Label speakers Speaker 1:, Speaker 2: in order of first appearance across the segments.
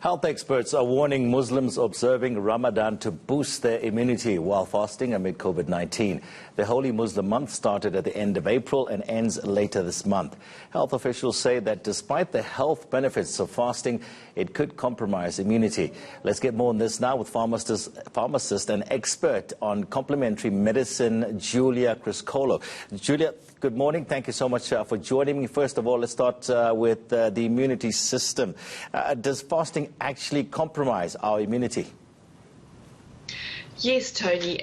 Speaker 1: Health experts are warning Muslims observing Ramadan to boost their immunity while fasting amid COVID-19. The Holy Muslim month started at the end of April and ends later this month. Health officials say that despite the health benefits of fasting, it could compromise immunity. Let's get more on this now with pharmacist and expert on complementary medicine, Julia Criscolo. Julia, good morning. Thank you so much for joining me. First of all, let's start with the immunity system. Does fasting actually compromise our immunity?
Speaker 2: Yes, Tony.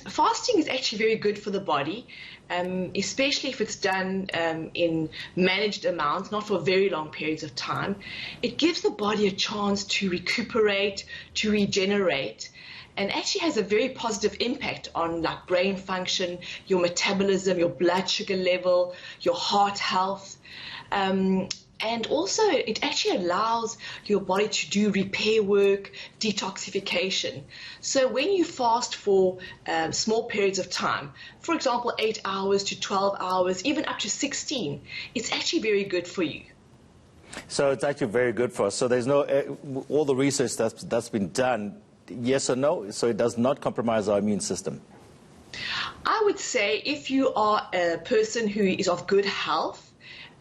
Speaker 2: Fasting is actually very good for the body, especially if it's done in managed amounts, not for very long periods of time. It gives the body a chance to recuperate, to regenerate, and actually has a very positive impact on like brain function, your metabolism, your blood sugar level, your heart health. And also, it actually allows your body to do repair work, detoxification. So when you fast for small periods of time, for example, 8 hours to 12 hours, even up to 16, it's actually very good for you.
Speaker 1: So it's actually very good for us. So there's no, all the research that's been done, yes or no, so it does not compromise our immune system?
Speaker 2: I would say if you are a person who is of good health,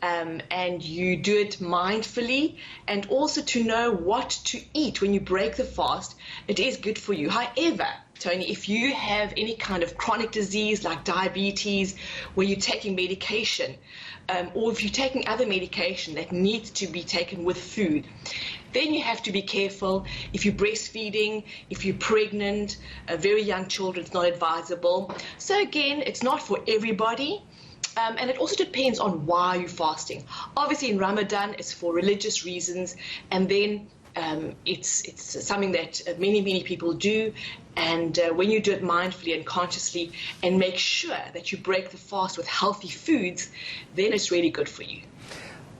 Speaker 2: and you do it mindfully, and also to know what to eat when you break the fast, it is good for you. However, Tony, if you have any kind of chronic disease like diabetes, where you're taking medication, or if you're taking other medication that needs to be taken with food, then you have to be careful. If you're breastfeeding, if you're pregnant, very young children, it's not advisable. So again, it's not for everybody. And it also depends on why you're fasting. Obviously, in Ramadan, it's for religious reasons, and then it's something that many people do. And when you do it mindfully and consciously and make sure that you break the fast with healthy foods, then it's really good for you.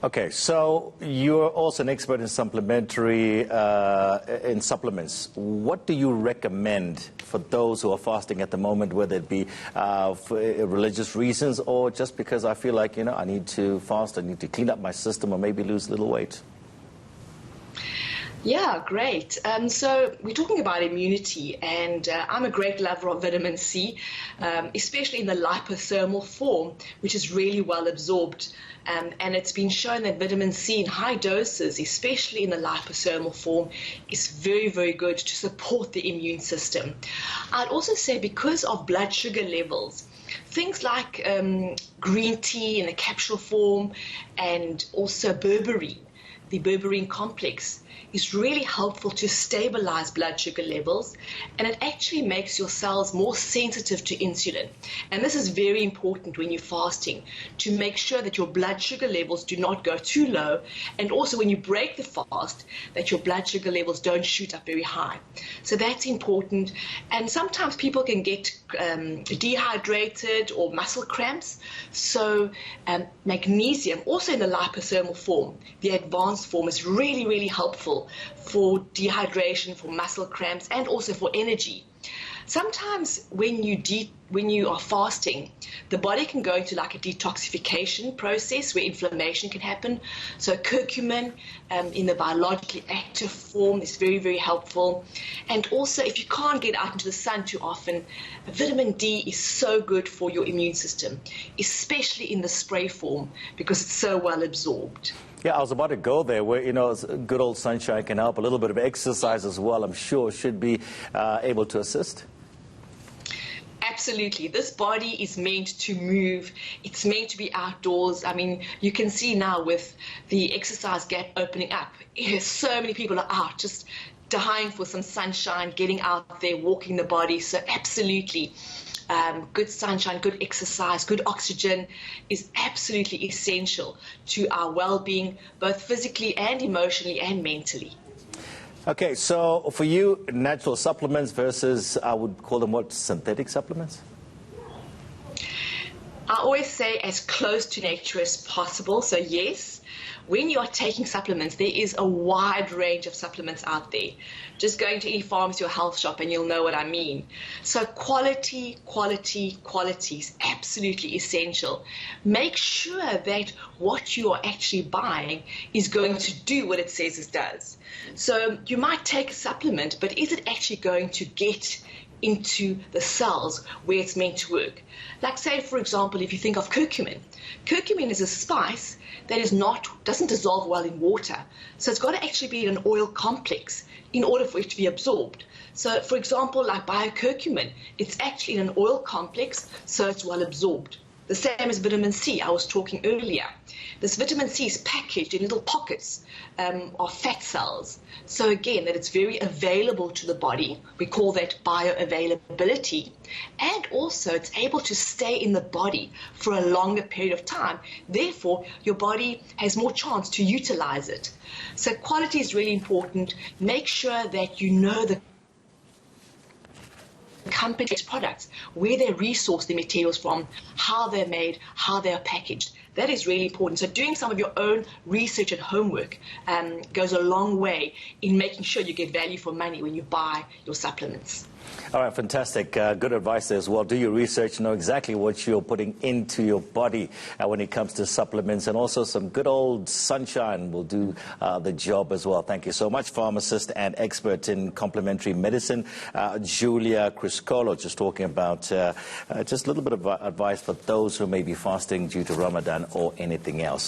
Speaker 1: Okay, so you're also an expert in supplementary, in supplements. What do you recommend for those who are fasting at the moment, whether it be for religious reasons or just because I feel like, I need to fast, I need to clean up my system or maybe lose a little weight?
Speaker 2: Yeah, great. So we're talking about immunity, and I'm a great lover of vitamin C, especially in the liposoluble form, which is really well absorbed. And it's been shown that vitamin C in high doses, especially in the liposoluble form, is very good to support the immune system. I'd also say because of blood sugar levels, things like green tea in a capsule form and also berberine, the berberine complex, is really helpful to stabilize blood sugar levels, and it actually makes your cells more sensitive to insulin. And this is very important when you're fasting, to make sure that your blood sugar levels do not go too low, and also when you break the fast, that your blood sugar levels don't shoot up very high. So that's important. And sometimes people can get dehydrated or muscle cramps. So magnesium, also in the liposoluble form, the advanced form, is really helpful for dehydration, for muscle cramps, and also for energy. Sometimes when you are fasting, the body can go into like a detoxification process where inflammation can happen. So curcumin in the biologically active form is very helpful. And also, if you can't get out into the sun too often, vitamin D is so good for your immune system, especially in the spray form, because it's so well absorbed.
Speaker 1: Yeah, I was about to go there where, good old sunshine can help. A little bit of exercise as well, I'm sure, should be able to assist.
Speaker 2: Absolutely. This body is meant to move. It's meant to be outdoors. I mean, you can see now with the exercise gap opening up, so many people are out just dying for some sunshine, getting out there, walking the body. So absolutely. Good sunshine, good exercise, good oxygen is absolutely essential to our well-being, both physically and emotionally and mentally.
Speaker 1: Okay, so for you, natural supplements versus, I would call them what, synthetic supplements?
Speaker 2: I always say as close to nature as possible. So yes, when you are taking supplements, there is a wide range of supplements out there. Just going to any pharmacy or health shop and you'll know what I mean. So quality, quality, quality is absolutely essential. Make sure that what you are actually buying is going to do what it says it does. So you might take a supplement, but is it actually going to get into the cells where it's meant to work? Like, say, for example, if you think of curcumin. Curcumin is a spice that doesn't dissolve well in water. So it's got to actually be in an oil complex in order for it to be absorbed. So, for example, like biocurcumin, it's actually in an oil complex, so it's well absorbed. The same as vitamin C, I was talking earlier. This vitamin C is packaged in little pockets of fat cells. So again, that it's very available to the body. We call that bioavailability. And also it's able to stay in the body for a longer period of time. Therefore, your body has more chance to utilize it. So quality is really important. Make sure that you know the company's products, where they resource the materials from, how they're made, how they are packaged. That is really important. So doing some of your own research and homework goes a long way in making sure you get value for money when you buy your supplements.
Speaker 1: All right, fantastic. Good advice there as well. Do your research, know exactly what you're putting into your body when it comes to supplements, and also some good old sunshine will do the job as well. Thank you so much, pharmacist and expert in complementary medicine, Julia Criscolo, just talking about just a little bit of advice for those who may be fasting due to Ramadan or anything else.